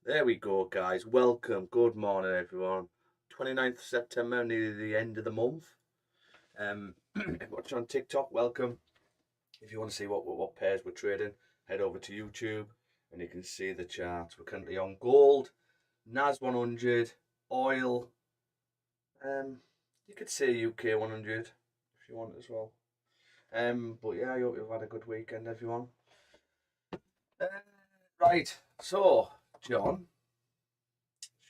There we go, guys. Welcome. Good morning, everyone. 29th of September, nearly the end of the month. Watch on TikTok, welcome. If you want to see what pairs we're trading, head over to YouTube and you can see the charts. We're currently on gold, NAS100, oil. You could say UK 100 if you want as well. But yeah, I hope you've had a good weekend, everyone. Right, so John,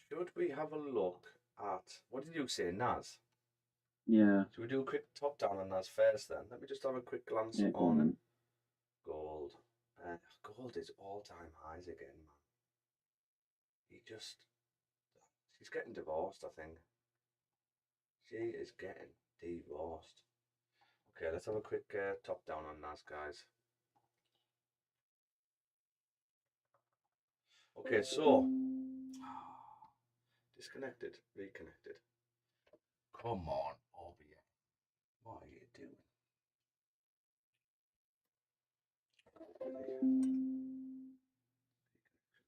should we have a look at, what did you say, NAS? Yeah. Should we do a quick top down on NAS first then? Let me just have a quick glance Go on gold. Gold is all-time highs again, man. She's getting divorced, I think. She is getting divorced. Okay, let's have a quick top down on NAS, guys. Okay, so disconnected, reconnected. Come on, OBS. What are you doing?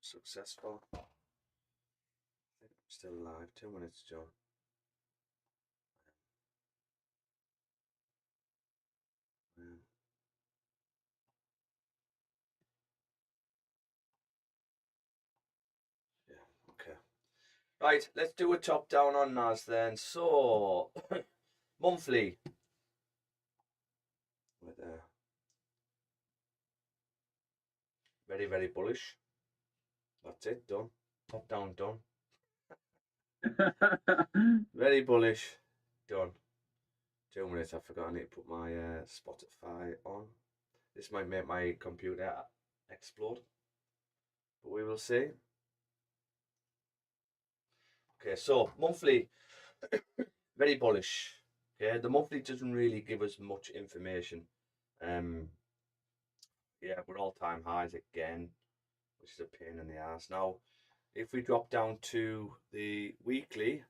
Successful. I think I'm still live. 2 minutes, John. Yeah, okay. Right, let's do a top down on NAS then. So, monthly. Right there. Very, very bullish. That's it, done. Top down, done. Very bullish, done. 2 minutes, I forgot I need to put my Spotify on. This might make my computer explode, but we will see. Okay, so monthly, very bullish. Okay, the monthly doesn't really give us much information. Yeah, we're all-time highs again, which is a pain in the ass. Now, if we drop down to the weekly,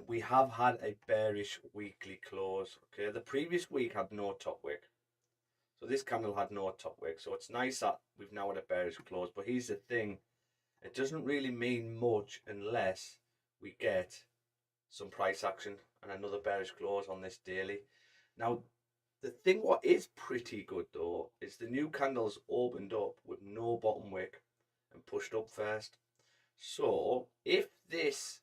we have had a bearish weekly close. Okay, the previous week had no top wick, so this candle had no top wick. So it's nice that we've now had a bearish close. But here's the thing: it doesn't really mean much unless we get some price action and another bearish close on this daily. Now, the thing what is pretty good though is the new candles opened up with no bottom wick and pushed up first. So if this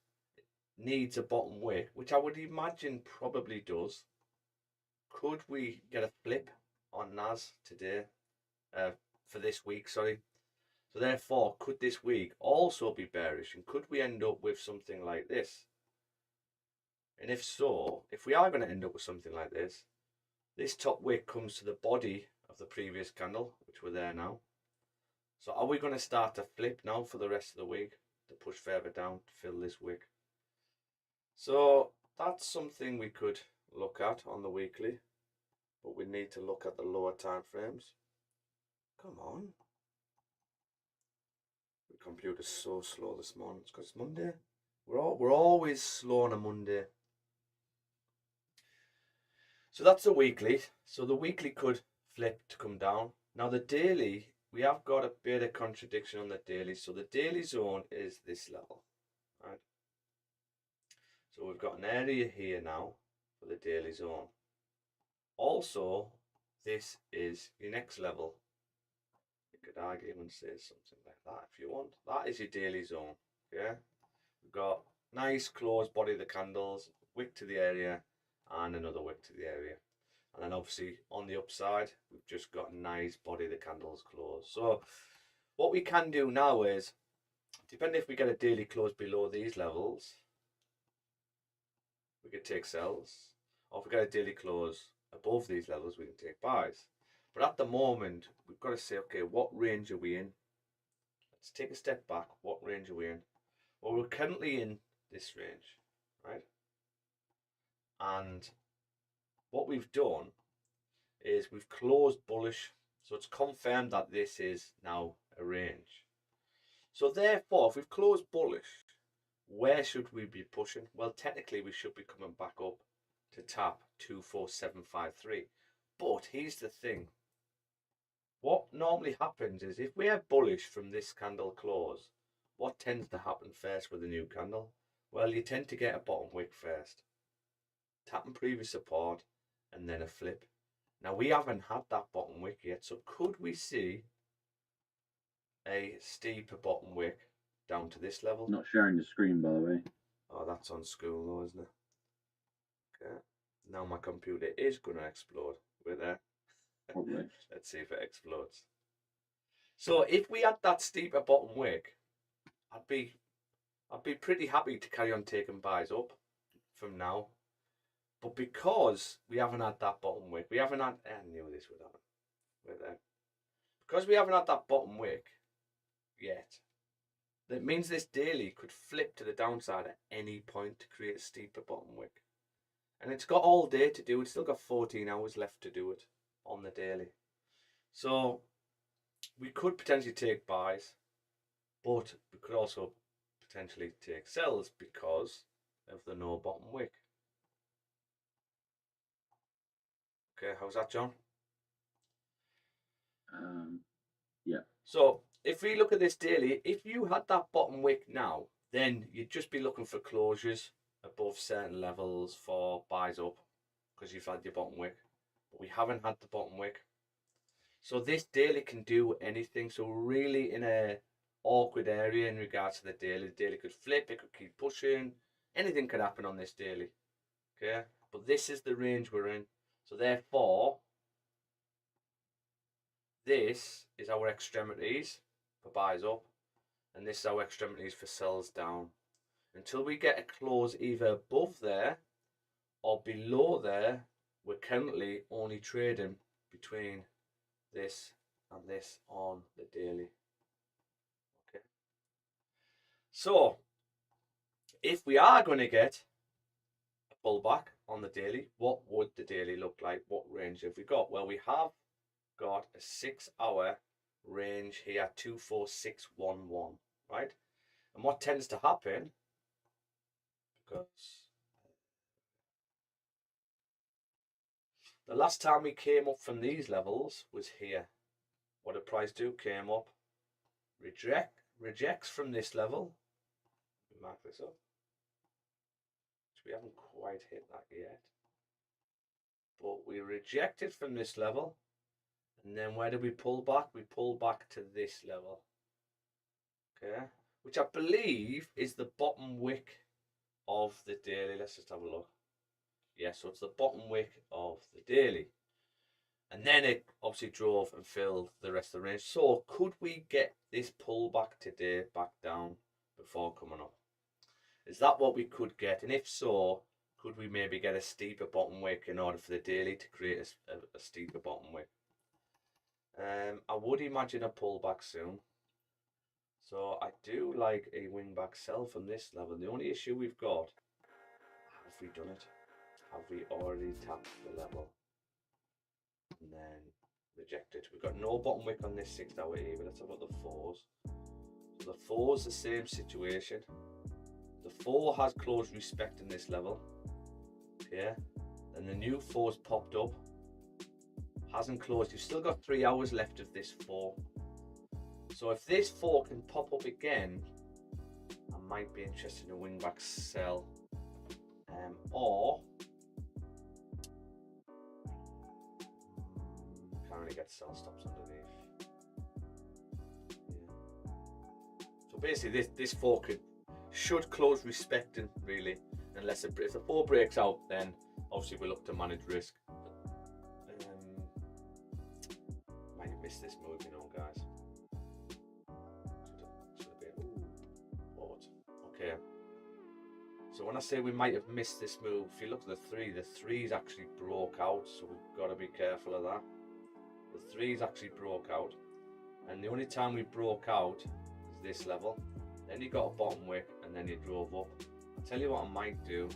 needs a bottom wick, which I would imagine probably does, could we get a flip on NAS today, for this week, sorry. So therefore, could this week also be bearish, and could we end up with something like this? And if so, if we are going to end up with something like this, this top wick comes to the body of the previous candle, which we're there now. So are we going to start to flip now for the rest of the week to push further down to fill this wick? So that's something we could look at on the weekly, but we need to look at the lower time frames. Come on. The computer's so slow this morning. It's because it's Monday. We're always slow on a Monday. So that's the weekly. So the weekly could flip to come down. Now the daily, we have got a bit of contradiction on the daily. So the daily zone is this level, right? So we've got an area here now for the daily zone. Also, this is your next level. You could argue and say something like that if you want. That is your daily zone. Yeah, we've got nice closed body of the candles, wick to the area, and another wick to the area. And then obviously on the upside, we've just got a nice body of the candles closed. So what we can do now is, depending if we get a daily close below these levels, we could take sells. Or if we get a daily close above these levels, we can take buys. But at the moment, we've got to say, okay, what range are we in? Let's take a step back. What range are we in? Well, we're currently in this range, right? And what we've done is we've closed bullish. So it's confirmed that this is now a range. So therefore, if we've closed bullish, where should we be pushing? Well, technically, we should be coming back up to tap 24753. But here's the thing. What normally happens is if we are bullish from this candle close, what tends to happen first with a new candle? Well, you tend to get a bottom wick first, tapping previous support, and then a flip. Now, we haven't had that bottom wick yet, so could we see a steeper bottom wick down to this level? Not sharing the screen, by the way. Oh, that's on school though, isn't it? Okay. Now my computer is going to explode. We're there. Probably. Let's see if it explodes. So if we had that steeper bottom wick, I'd be pretty happy to carry on taking buys up from now. But because we haven't had that bottom wick, we haven't had, I knew this would happen. We're there. Because we haven't had that bottom wick yet, that means this daily could flip to the downside at any point to create a steeper bottom wick. And it's got all day to do it. It's still got 14 hours left to do it on the daily. So we could potentially take buys, but we could also potentially take sells because of the no bottom wick. Okay, how's that, John? Yeah. So if we look at this daily, if you had that bottom wick now, then you'd just be looking for closures above certain levels for buys up because you've had your bottom wick. But we haven't had the bottom wick. So this daily can do anything. So really in a awkward area in regards to the daily. The daily could flip, it could keep pushing. Anything could happen on this daily. Okay, but this is the range we're in. So therefore, this is our extremities for buys up, and this is our extremities for sells down. Until we get a close either above there or below there, we're currently only trading between this and this on the daily. Okay. So if we are going to get a pullback on the daily, what would the daily look like? What range have we got? Well, we have got a 6-hour range here, 24611, right? And what tends to happen, because the last time we came up from these levels was here. What did price do? Came up, rejects from this level. Mark this up. We haven't quite hit that yet. But we rejected from this level. And then where did we pull back? We pull back to this level. Okay. Which I believe is the bottom wick of the daily. Let's just have a look. Yeah, so it's the bottom wick of the daily. And then it obviously drove and filled the rest of the range. So could we get this pullback today back down before coming up? Is that what we could get? And if so, could we maybe get a steeper bottom wick in order for the daily to create a steeper bottom wick? I would imagine a pullback soon. So I do like a wing back sell from this level. The only issue we've got, have we done it? Have we already tapped the level? And then rejected. We've got no bottom wick on this 6-hour either. Let's have a look at the fours. So the four's the same situation. The 4 has closed respecting this level. Okay. And the new 4's popped up. Hasn't closed. You've still got 3 hours left of this 4. So if this 4 can pop up again, I might be interested in a wing back sell. Or can't really get sell stops underneath. Yeah. So basically this 4 should close respecting really, unless if the 4 breaks out, then obviously we'll look to manage risk. Might have missed this move, you know, guys. Should have been, bought. Okay. So when I say we might have missed this move, if you look at the 3's actually broke out, so we've got to be careful of that. The 3's actually broke out, and the only time we broke out is this level. Then you got a bottom wick, and then you drove up. I'll tell you what I might do.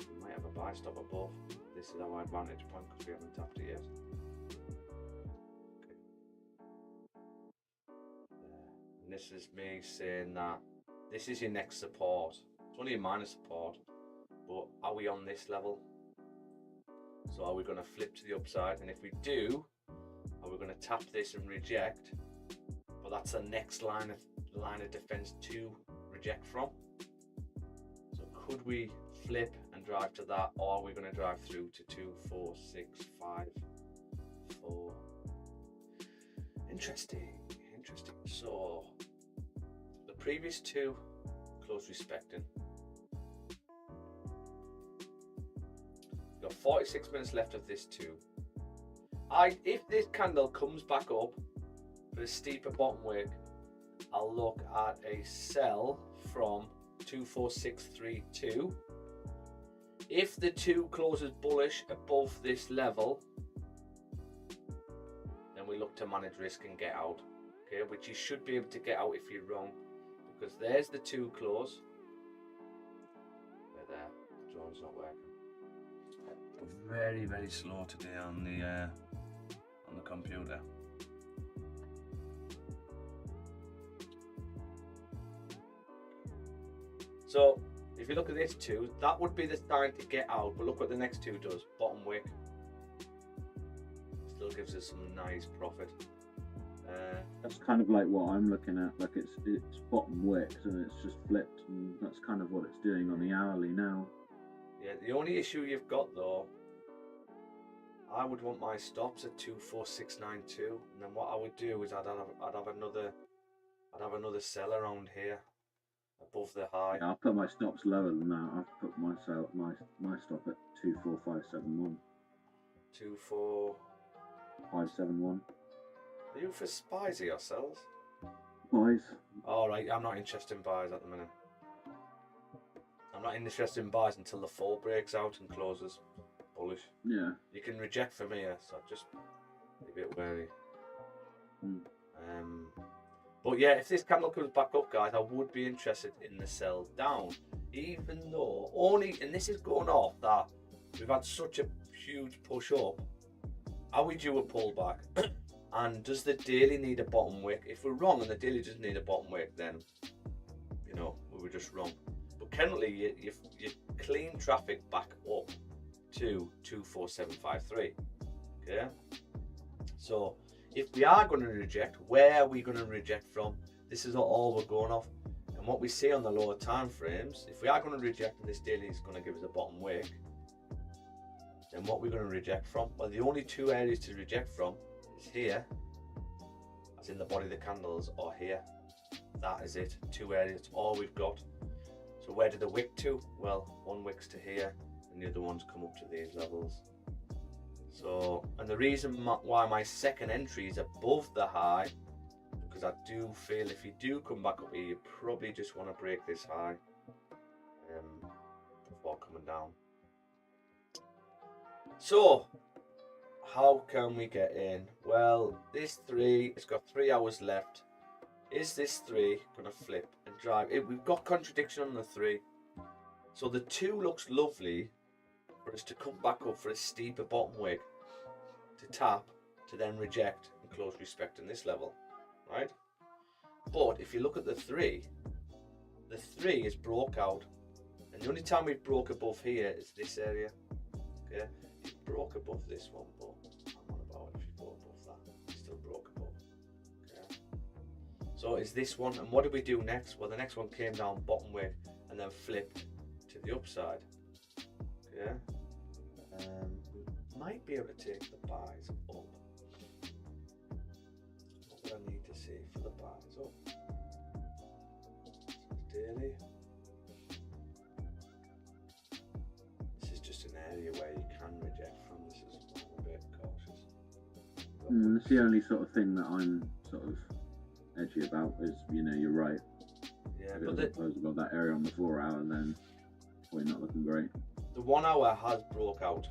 We might have a buy stop above. This is our advantage point because we haven't tapped it yet. And this is me saying that this is your next support. It's only a minor support, but are we on this level? So are we going to flip to the upside? And if we do, are we going to tap this and reject? But that's the next line of defense to reject from. So could we flip and drive to that, or are we going to drive through to 2, 4, 6, 5, 4? Interesting. So the previous 2 close respecting. We've got 46 minutes left of this 2. If this candle comes back up for a steeper bottom wick, I'll look at a sell from 24632. If the 2 closes bullish above this level, then we look to manage risk and get out. Okay, which you should be able to get out if you're wrong, because there's the 2 close. They're there. The drone's not working. Very, very slow today on the computer. So if you look at this 2, that would be the sign to get out. But look what the next 2 does. Bottom wick. Still gives us some nice profit. That's kind of like what I'm looking at. Like it's bottom wicks and it's just flipped, and that's kind of what it's doing on the hourly now. Yeah, the only issue you've got though, I would want my stops at 24692, and then what I would do is I'd have another sell around here above the high. Yeah, I'll put my stops lower than that. I've put my stop at 24571. 24571. Are you for spies or yourselves? Boys. Alright, I'm not interested in buys at the minute. I'm not interested in buys until the fall breaks out and closes bullish. Yeah. You can reject from here, so just be a bit wary. But yeah, if this candle comes back up, guys, I would be interested in the sell down. Even though and this is going off that we've had such a huge push up. Are we due a pullback? And does the daily need a bottom wick? If we're wrong and the daily doesn't need a bottom wick, then we were just wrong. But currently, you clean traffic back up to 24753. Okay. So if we are going to reject, where are we going to reject from? This is all we're going off. And what we see on the lower time frames, if we are going to reject and this daily is going to give us a bottom wick, then what we're going to reject from? Well, the only 2 areas to reject from is here, as in the body of the candles, or here. That is it. 2 areas, that's all we've got. So where did the wick to? Well, one wick's to here, and the other ones come up to these levels. So, and the reason why my second entry is above the high, because I do feel if you do come back up here, you probably just want to break this high before coming down. So, how can we get in? Well, this 3, it's got 3 hours left. Is this 3 going to flip and drive? We've got contradiction on the 3. So the 2 looks lovely for us to come back up for a steeper bottom wick, to tap, to then reject and close respecting this level, right? But if you look at the 3 is broke out, and the only time we've broke above here is this area. Okay, it broke above this one, but I'm on about if you go above that, it's still broke above. Okay, so is this one, and what did we do next? Well, the next one came down bottom wick and then flipped to the upside. Okay, we might be able to take the buys up. What would I need to see for the buys up? Daily. This is just an area where you can reject from. This is a bit cautious. It's the only sort of thing that I'm sort of edgy about is, you're right. Yeah, but I suppose we've got that area on the 4 hour and then we're not looking great. The 1 hour has broke out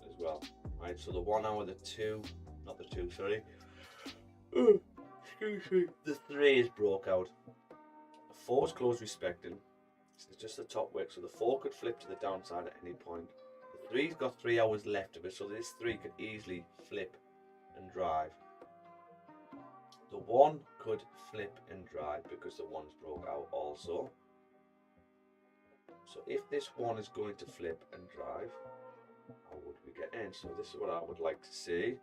as well, right? So the 1 hour, the 2, not the 2, sorry. Oh, excuse me. The 3 is broke out. The 4's closed respecting. It's just the top wick, so the 4 could flip to the downside at any point. The 3's got 3 hours left of it, so this 3 could easily flip and drive. The 1 could flip and drive because the 1's broke out also. So if this 1 is going to flip and drive, how would we get in? So this is what I would like to see,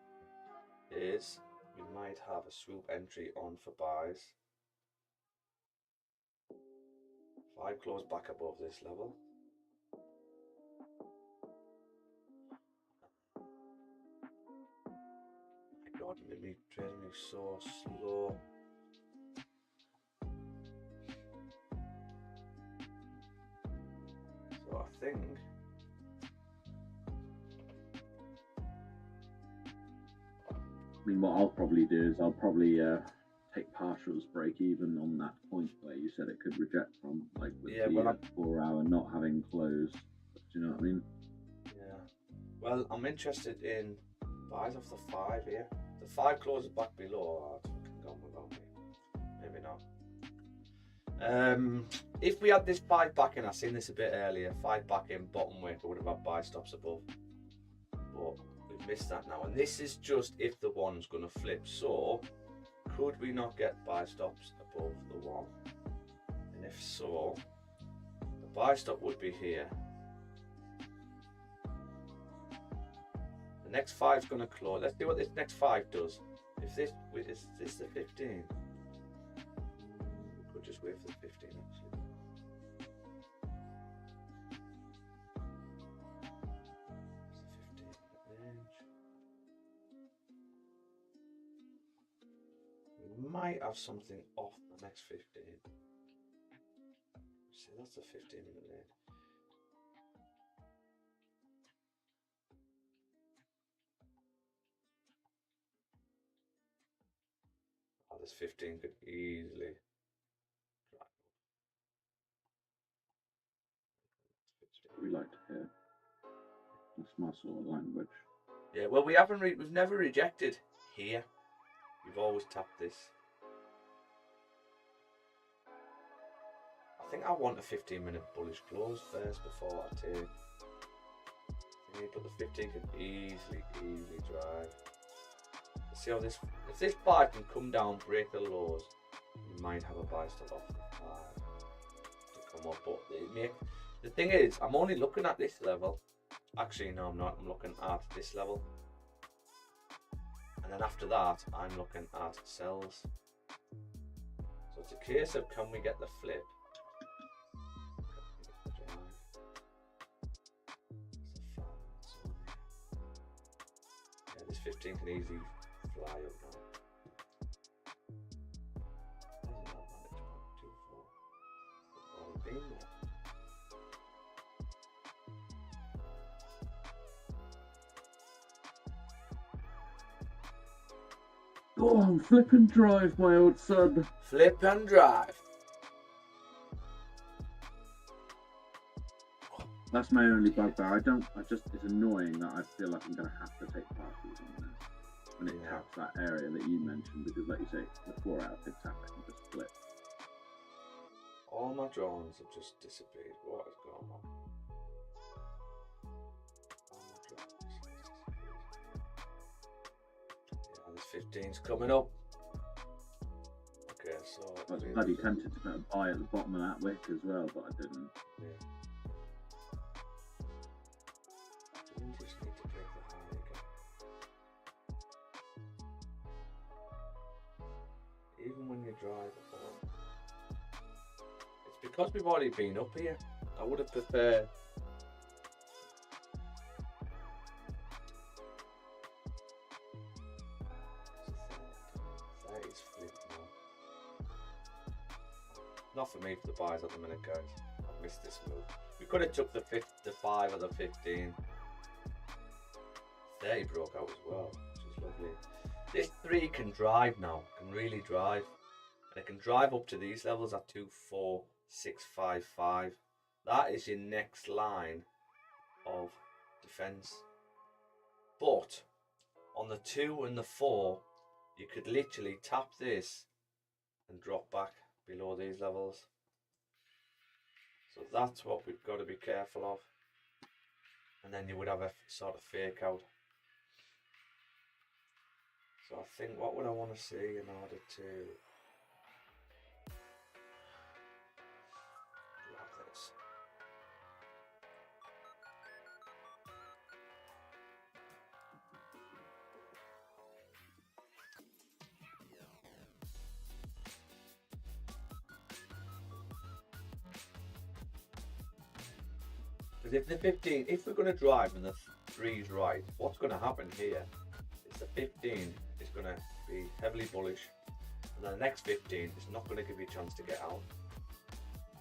is we might have a swoop entry on for buys. 5 close back above this level. My God, me trading me so slow. So I think I mean, what I'll probably do is I'll probably take partials break even on that point where you said it could reject from, like with the 4 hour not having closed. Do you know what I mean? Yeah. Well, I'm interested in buys off the 5 here. The 5 closes back below. Oh, it's fucking gone without me. Maybe not. If we had this 5 back in, I seen this a bit earlier. 5 back in, bottom wick, I would have had buy stops above. But we've missed that now. And this is just if the 1's going to flip. So, could we not get buy stops above the 1? And if so, the buy stop would be here. The next 5's going to close. Let's see what this next 5 does. If this is this the 15? We could just wait for the 15 actually. It's the 15 range. We might have something off the next 15. See, that's the 15-minute range. Oh, this 15 could easily drive. We like to hear. That's my sort of language. Yeah, well, we've never rejected here. We've always tapped this. I think I want a 15-minute bullish close first before I take. But the 15 can easily drive. Let's see how this. If this 5 can come down, break the lows, you might have a buy stop off the 5 to come up. But the thing is, I'm only looking at this level. Actually, no, I'm not. I'm looking at this level. And then after that, I'm looking at sells. So it's a case of can we get the flip? Yeah, this 15 can easily fly up now. Go on, flip and drive, my old son. Flip and drive. That's my only bugbear. It's annoying that I feel like I'm going to have to take partials on this when it taps that area that you mentioned, because like you say, the 4 hour could tap it and just flip. All my drawings have just disappeared. What is going on? Yeah, this 15's coming up. Okay, so I was bloody tempted to put a buy at the bottom of that wick as well, but I didn't. Yeah. You just need to break the high again. Even when you drive on. It's because we've already been up here. I would have preferred. That is flipped now. Not for me for the buys at the minute, guys. I missed this move. We could have took the 5 or the 15. 30 broke out as well, which is lovely. This 3 can drive now, can really drive. And it can drive up to these levels at 2, 4, 6, 5, 5. That is your next line of defense. But On the 2 and the 4, you could literally tap this and drop back below these levels. So that's what we've got to be careful of. And then you would have a sort of fake out. So I think what would I want to see in order to grab this? Because if the 15, if we're going to drive and the 3 is right, what's going to happen here is the 15 is going to be heavily bullish, and then the next 15 is not going to give you a chance to get out.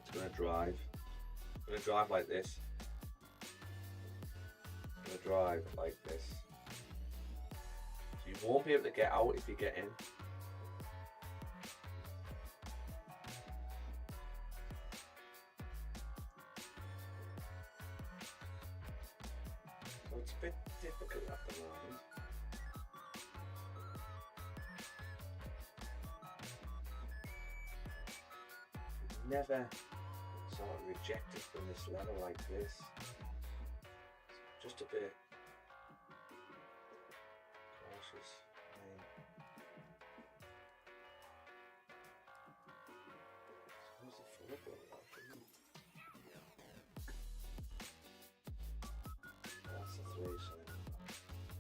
It's going to drive. It's going to drive like this. It's going to drive like this. So you won't be able to get out if you get in. So it's a bit difficult at the moment. Never sort of rejected from this level like this. Just a bit cautious. Where's the 4 going out? That's the 3.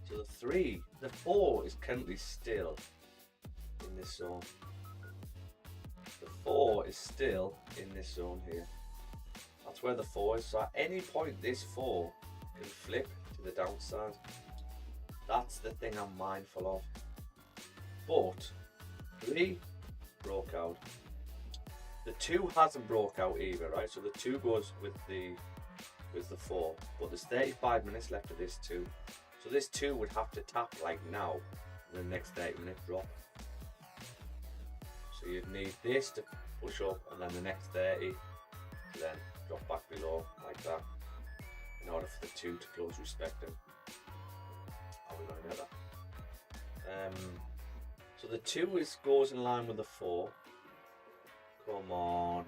So the 3, the 4 is currently still in this zone. The 4 is still in this zone here. That's where the 4 is. So at any point this 4 can flip to the downside. That's the thing I'm mindful of. But 3 broke out. The 2 hasn't broke out either, right? So the 2 goes with the 4. But there's 35 minutes left of this 2. So this 2 would have to tap like now in the next 30-minute drop. So you'd need this to push up and then the next 30 to then drop back below like that in order for the 2 to close respecting. How are we going to get that? So the 2 goes in line with the 4. Come on.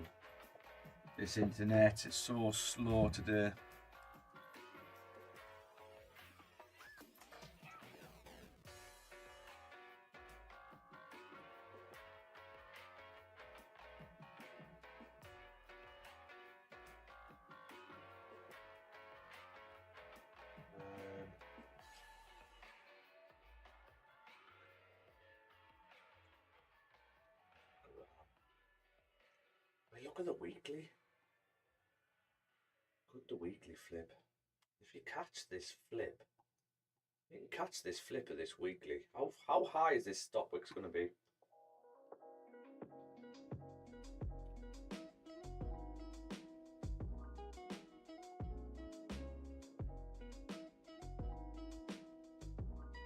This internet is so slow today. Look at the weekly. Could the weekly flip? If you catch this flip, you can catch this flip of this weekly. How high is this stop wicks going to be?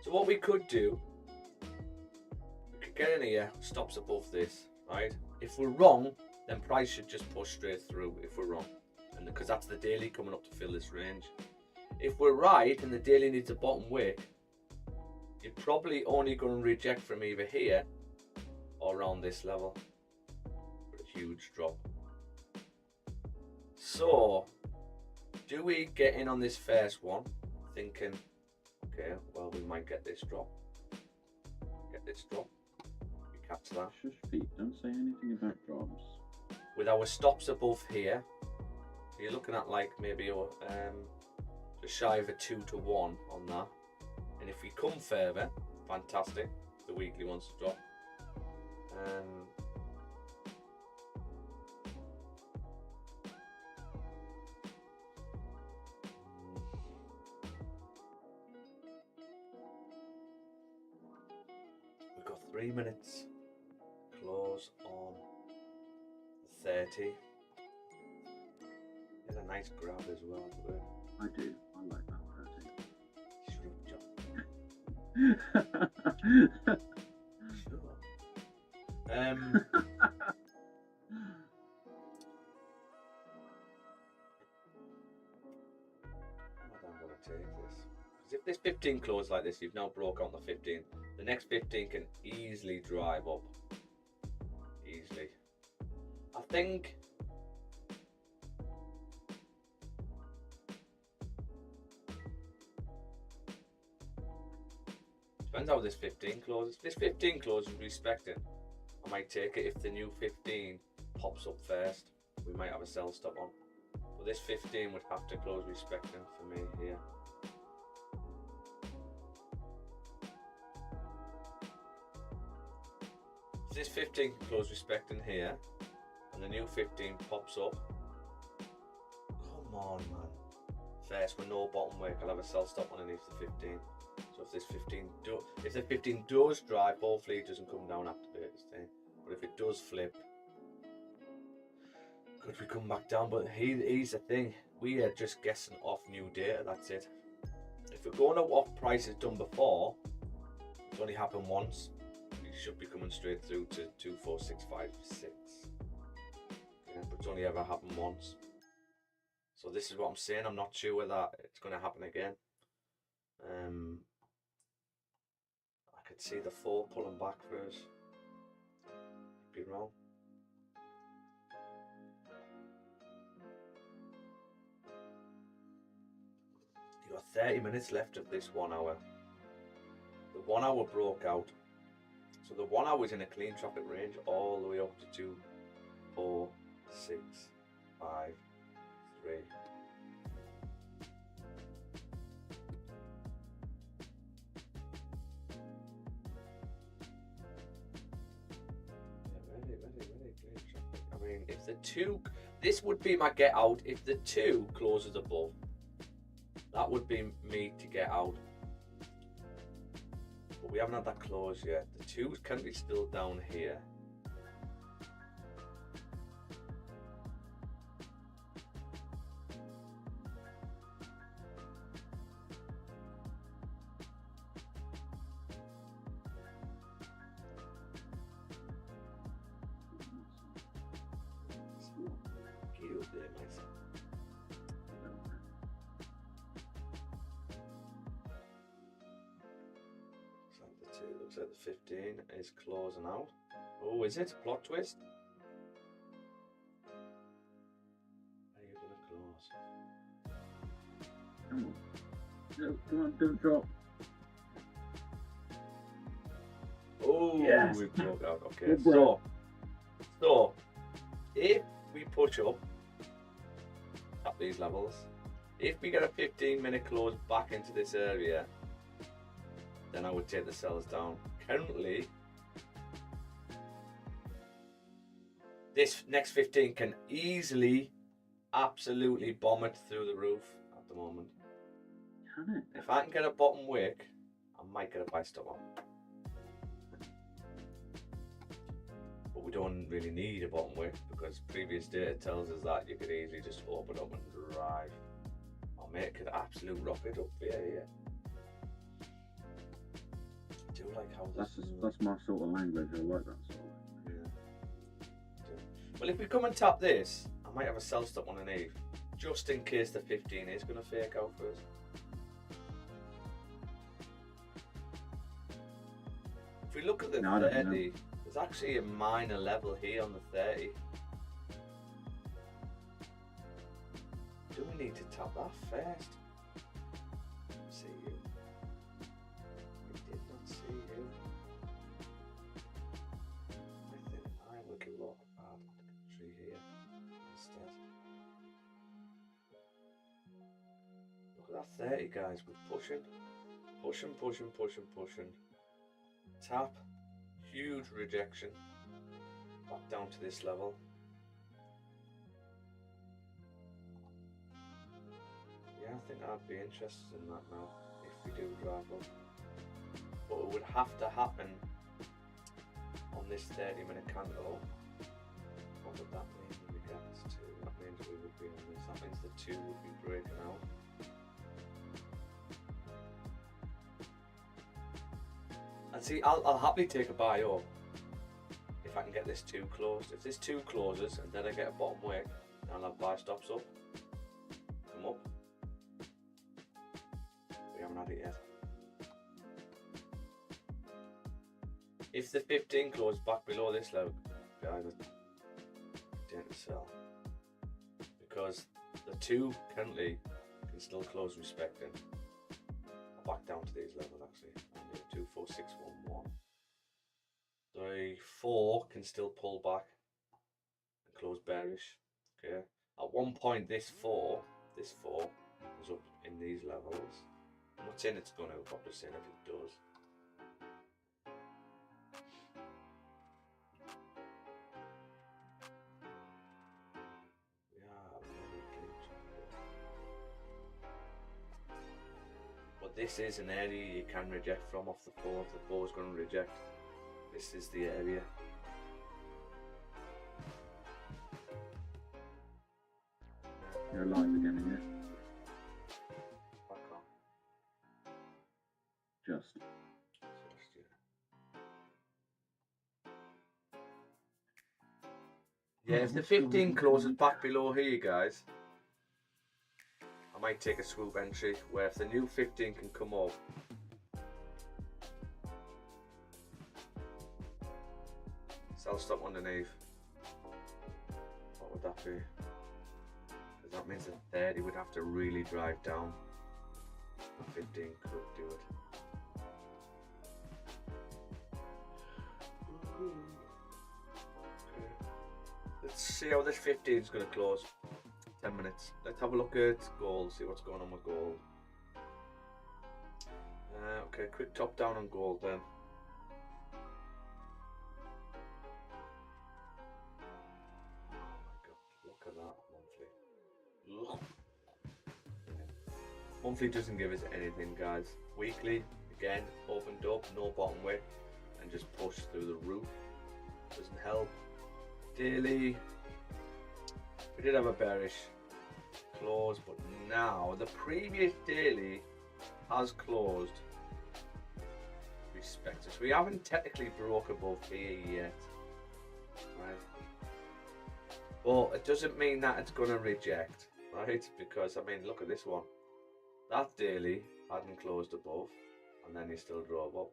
So what we could do, we could get in here, stops above this, right? If we're wrong, then price should just push straight through if we're wrong. And because that's the daily coming up to fill this range. If we're right and the daily needs a bottom wick, you're probably only going to reject from either here or around this level. A huge drop. So, do we get in on this first one, thinking, okay, well, we might get this drop. Get this drop. We catch that. Shush, Pete, don't say anything about drops. With our stops above here, so you're looking at like maybe just shy of a 2 to 1 on that. And if we come further, fantastic. The weekly wants to drop. We've got 3 minutes. Close on 30. There's a nice grab as well. I do. I like that 30. Sure. I don't want to take this because Because if this 15 closes like this, you've now broke out the 15. The next 15 can easily drive up. Easily. I think depends how this 15 closes. If this 15 closes respecting, I might take it. If the new 15 pops up first, we might have a sell stop on. But this 15 would have to close respecting for me here. If this 15 can close respecting here, and the new 15 pops up, come on, man. First, with no bottom wick, I'll have a sell stop underneath the 15. So if this 15 if the 15 does drive, hopefully it doesn't come down after this thing. But if it does flip, could we come back down? But here's the thing, we are just guessing off new data, that's it. If we're going at what price is done before, it's only happened once. We should be coming straight through to 24656. Yeah, but it's only ever happened once. So this is what I'm saying, I'm not sure that it's going to happen again. I could see the 4 pulling back for us. Be wrong. You got 30 minutes left of this 1 hour. The 1 hour broke out. So the 1 hour is in a clean traffic range all the way up to 2, 4, 6, 5, 3. I mean, if the 2, this would be my get out. If the 2 closes above, that would be me to get out. But we haven't had that close yet. The 2 is currently still down here. Looks like the 15 is closing out. Oh, is it? Plot twist? Are you going to close? Come on. No, come on, don't drop. Oh, yes. We broke out. Okay, so if we push up at these levels, if we get a 15-minute close back into this area, then I would take the sellers down. Currently, this next 15 can easily, absolutely bomb it through the roof at the moment. Can it? If I can get a bottom wick, I might get a buy stop on. But we don't really need a bottom wick because previous data tells us that you could easily just open up and drive. Or make it absolute rocket up here. I do like how that's my sort of language. I like that sort of. Yeah. Well, if we come and tap this, I might have a sell stop underneath, just in case the 15 is going to fake out for us. If we look at the 30, there's actually a minor level here on the 30. Do we need to tap that first? See you. We did not see you. I think I would look at the tree here instead. Look at that 30, guys. We're pushing. Tap. Huge rejection. Back down to this level. Yeah, I think I'd be interested in that now, if we do drive up. But it would have to happen on this 30-minute candle. What would that mean when we get this 2? That means we would be on this. That means the 2 would be breaking out. And see, I'll happily take a buy up if I can get this 2 closed. If this 2 closes and then I get a bottom wick, then I'll have buy stops up. Come up. We haven't had it yet. If the 15 closes back below this level, guys, didn't sell. Because the 2 currently can still close respecting. I'll back down to these levels actually. 2, 4, 6, 1, 1. The 4 can still pull back and close bearish. Okay. At one point, this 4 was up in these levels. I'm not saying it's going to, I'm just saying if it does. But this is an area you can reject from off the 4. If the 4 is going to reject, this is the area. You're live again here. Back on. Just. Yeah, if the 15 closes back below here, guys, I might take a swoop entry where if the new 15 can come up, sell stop underneath. What would that be? Because that means that 30 would have to really drive down. The 15 could do it. Let's see how this 15 is going to close. 10 minutes. Let's have a look at gold, see what's going on with gold. Okay, quick top down on gold then. Oh my god, look at that monthly. Ugh. Monthly doesn't give us anything, guys. Weekly, again, opened up, no bottom wick, and just pushed through the roof. Doesn't help. Daily, we did have a bearish close, but now the previous daily has closed respected. So we haven't technically broke above here yet, right? But it doesn't mean that it's going to reject, right? Because I mean, look at this one. That daily hadn't closed above, and then he still drove up.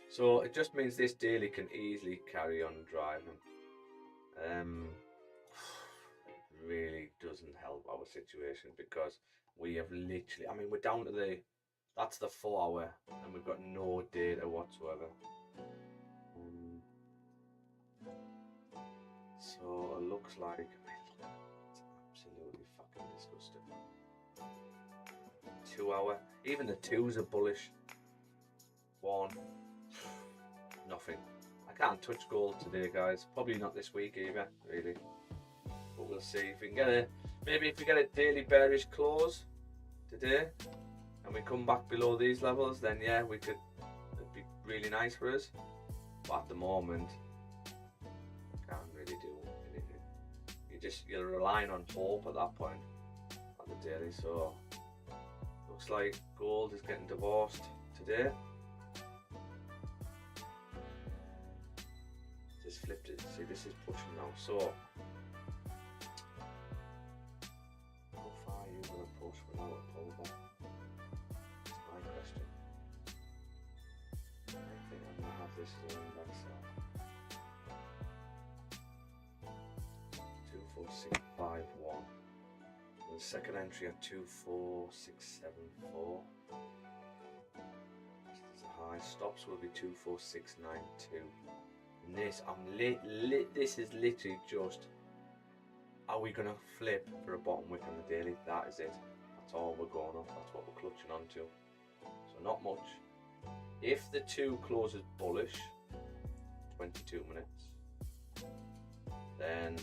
So it just means this daily can easily carry on driving. Really doesn't help our situation because we have literally, I mean, we're down to that's the 4 hour and we've got no data whatsoever. So it looks like, it's absolutely fucking disgusting. 2 hour, even the 2s are bullish. 1, nothing. I can't touch gold today, guys. Probably not this week either, really. But we'll see if we can get maybe if we get a daily bearish close today and we come back below these levels, then yeah, it'd be really nice for us. But at the moment, can't really do anything. You're relying on hope at that point at the daily. So looks like gold is getting divorced today. Just flipped it. See, this is pushing now. So how far are you going to push without a pullback? That's my question. I think I'm going to have this as a wing back sell. 24651. The second entry at 24674. The high stops will be 24692. And this, this is literally just, are we going to flip for a bottom wick on the daily? That is it. That's all we're going off. That's what we're clutching onto. So not much. If the 2 closes bullish, 22 minutes, then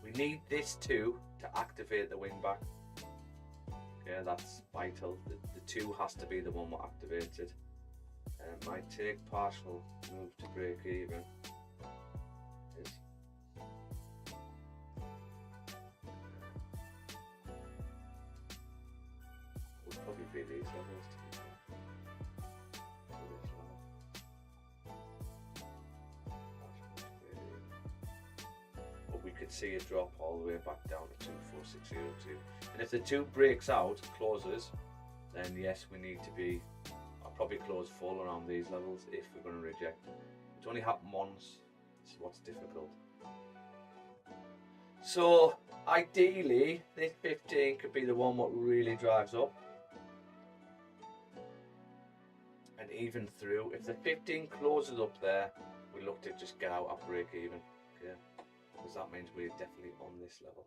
we need this 2 to activate the wing back. Okay, that's vital. The 2 has to be the one that activates it. Might take partial move to break even. Would probably be these levels to but we could see a drop all the way back down to 24602. And if the 2 breaks out, closes, then yes, we need to be, I'll probably close full around these levels if we're going to reject. It's only happened once. This is what's difficult. So ideally, this 15 could be the one what really drives up. And even through, if the 15 closes up there, we look to just get out at break even. Okay, because that means we're definitely on this level.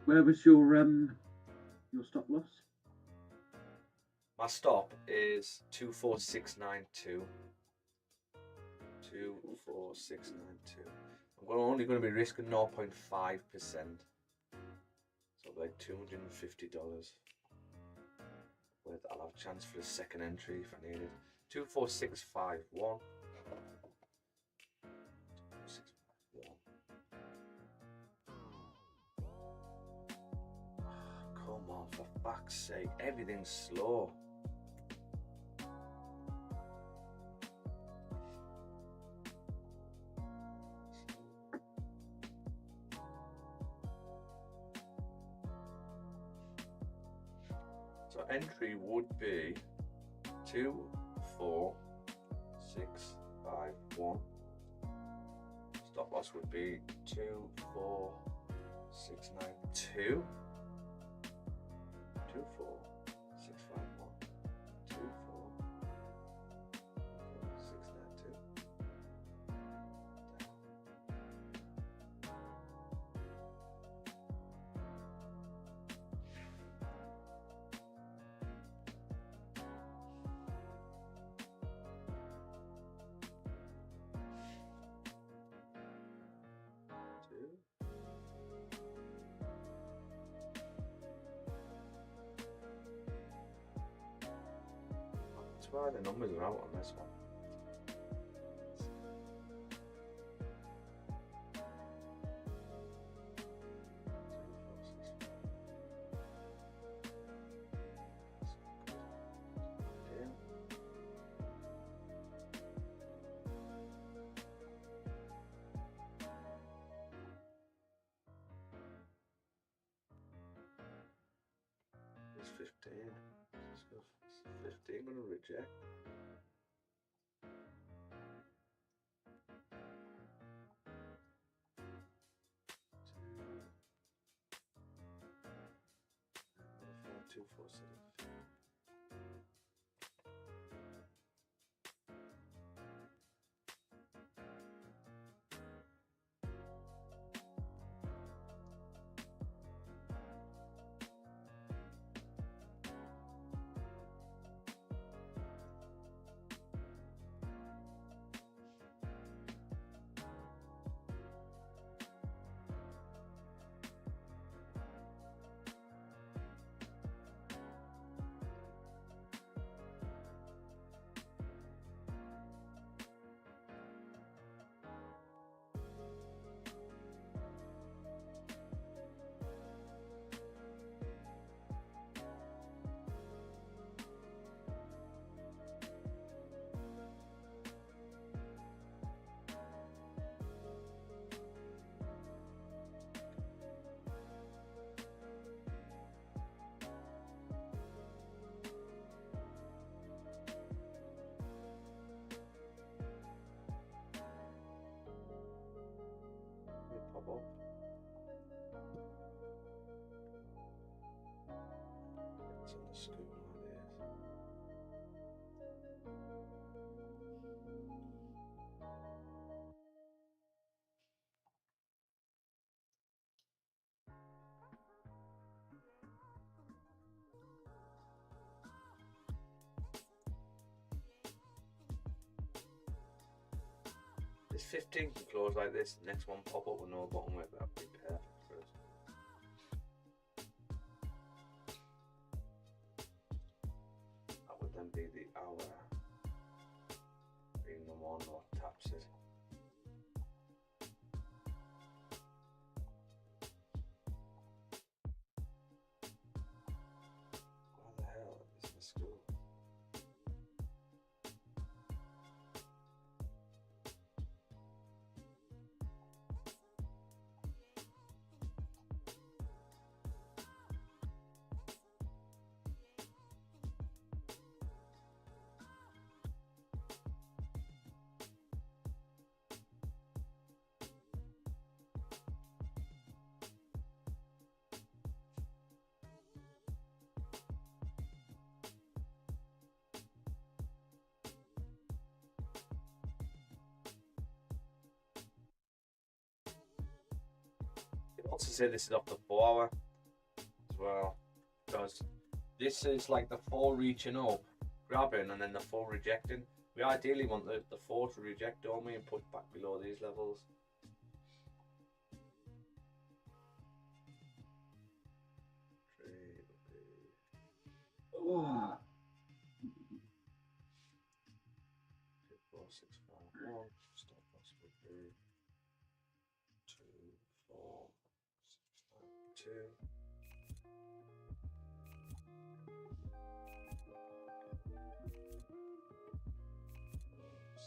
Where was your stop loss? My stop is 24692. 24692. I'm only going to be risking 0.5%. So like $250. With I'll have a chance for a second entry if I need it. 24651. 24651. Come on, for fuck's sake, everything's slow. So entry would be 24651. Stop loss would be 24692. 24651. 24692. That's why the numbers are out on this one. It's 15. Let's go 15. I'm going to reject. Two, four, seven. Pop up. It's on the scoop nowadays. This 15 can close like this, the next one pop up with no bottom width, that would be perfect for us. That would then be the hour, being the one what taps it. Where the hell is the school? also say this is off the 4 hour as well, because this is like the 4 reaching up, grabbing, and then the 4 rejecting. We ideally want the 4 to reject, don't we, and push back below these levels. Oh. 4, 6, 5, 1. Stop loss would be 2, 4, 6, 5, 2.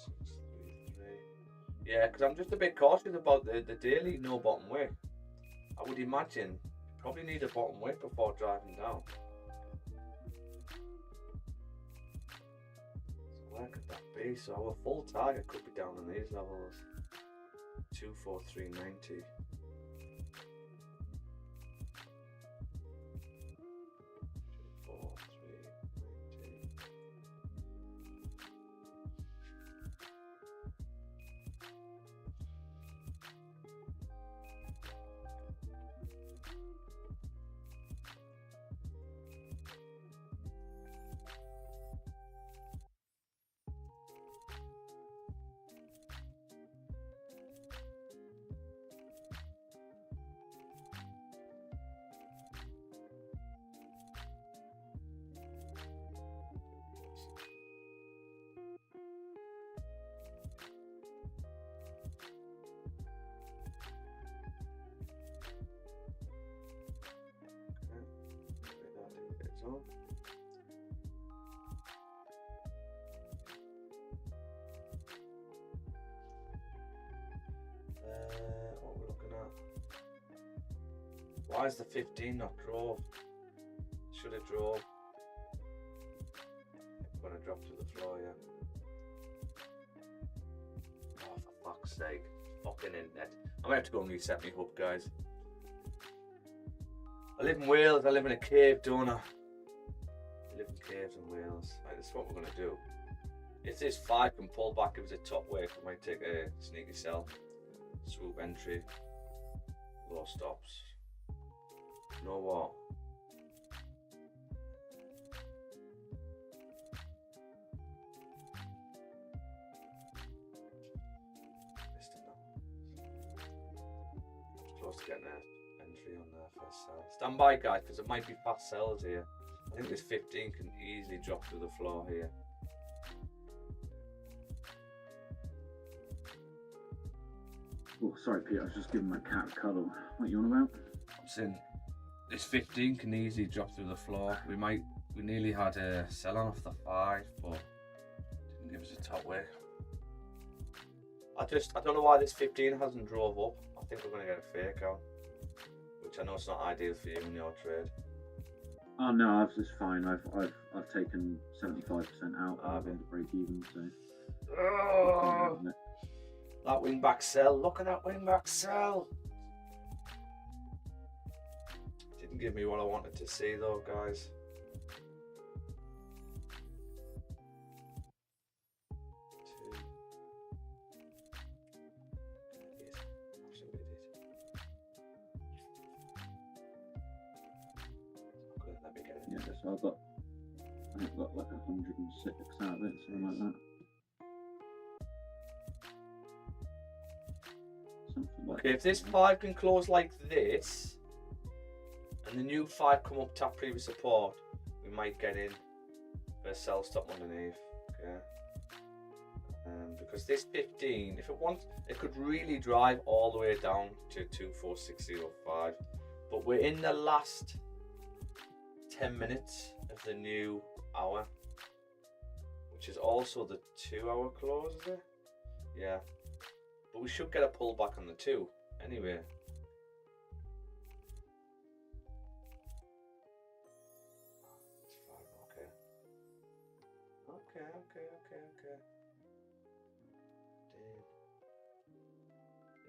6, 3, 3. Yeah, because I'm just a bit cautious about the daily no bottom wick. I would imagine you probably need a bottom wick before driving down. So where could that be? So our full target could be down on these levels. 243.90. 243.90. What we're looking at? Why is the 15 not drove? Should have drove. I'm gonna drop to the floor, yeah. Oh, for fuck's sake! Fucking internet. I'm gonna have to go and reset my hub, guys. I live in Wales. I live in a cave, don't I? I live in caves in Wales. Right, this is what we're gonna do. If this 5 can pull back, if it's a top wick, we might take a sneaky sell. Swoop entry, low stops. You know what? Missed it now. Close to getting an entry on there for a sell. Stand by, guys, because it might be fast sells here. I think this 15 can easily drop through the floor here. Oh, sorry, Pete. I was just giving my cat a cuddle. What you on about? I'm saying this 15 can easily drop through the floor. We nearly had a sell on off the 5, but didn't give us a top wick. I don't know why this 15 hasn't drove up. I think we're going to get a fake out, which I know it's not ideal for you in your trade. Oh no, it's fine. I've taken 75% out. I've been to break even, so. Oh, that wing back sell. Look at that wing back sell. Didn't give me what I wanted to see though, guys. Yeah, so I've got like 106 out of it, something like that. Okay, if this 5 can close like this, and the new 5 come up tap previous support, we might get in for a sell stop underneath. Okay, because this 15, if it wants, it could really drive all the way down to 24605. But we're in the last 10 minutes of the new hour, which is also the 2 hour close, is it? Yeah. But we should get a pullback on the 2 anyway. It's fine, okay. Okay. Damn.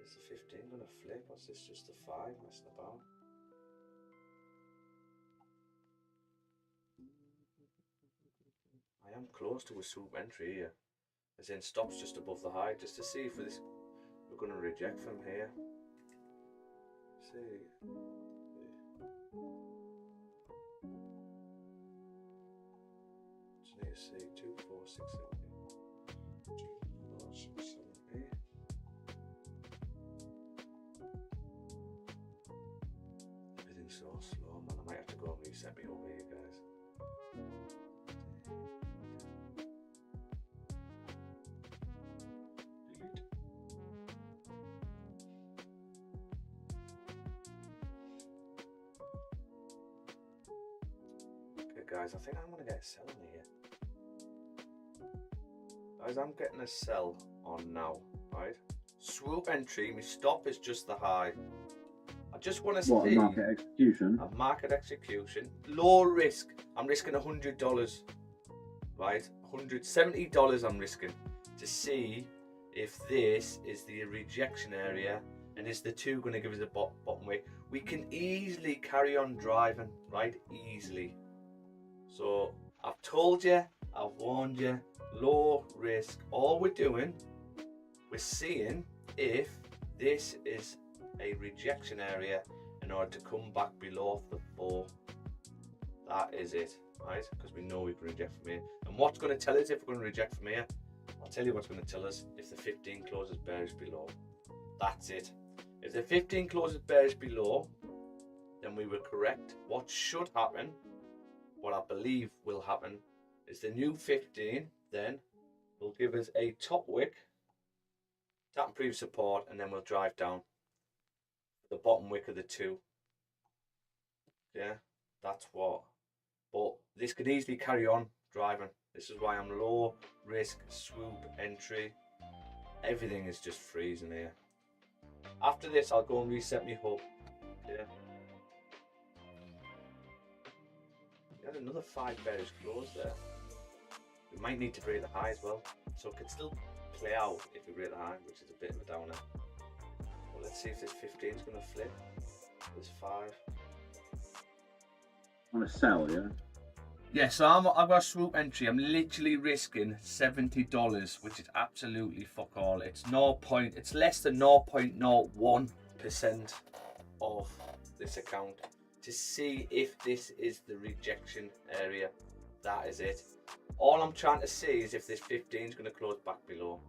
Is the 15 gonna flip? Or is this just the 5 messing about? I am close to a swoop entry here. As in stops just above the high, just to see if we're going to reject from here. See. Just need to see 2, 4, 6, 7, 8. 2, 4, 6, 7, 8. Everything's so slow, man. I might have to go and reset me over here, guys. Delete. Okay, guys, I think I'm gonna get a sell in here. Guys, I'm getting a sell on now, right? Swoop entry, my stop is just the high. I just want to see market execution. A market execution, low risk. I'm risking $100, right? $170 I'm risking to see if this is the rejection area and is the 2 going to give us a bottom wick. We can easily carry on driving, right? Easily. So I've told you, I've warned you, low risk. All we're doing, we're seeing if this is a rejection area in order to come back below the 4. That is it, right? Because we know we can reject from here. And what's going to tell us if we're going to reject from here? I'll tell you what's going to tell us if the 15 closes bearish below. That's it. If the 15 closes bearish below, then we were correct. What should happen, what I believe will happen, is the new 15 then will give us a top wick, tap and previous support, and then we'll drive down the bottom wick of the 2. Yeah, that's what. But this could easily carry on driving. This is why I'm low risk, swoop entry. Everything is just freezing here. After this, I'll go and reset my hub. Yeah. We had another 5 bearish close there. We might need to break the high as well. So it could still play out if we break the high, which is a bit of a downer. Well, let's see if this 15 is going to flip. This 5. On a sell, yeah? Yeah, so I've got a swoop entry. I'm literally risking $70, which is absolutely fuck all. It's it's less than 0.01% of this account to see if this is the rejection area. That is it. All I'm trying to see is if this 15 is going to close back below.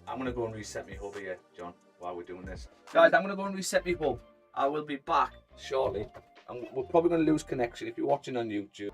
I'm going to go and reset my hub here, John, while we're doing this. Guys, I'm going to go and reset my hub. I will be back shortly. And we're probably going to lose connection if you're watching on YouTube.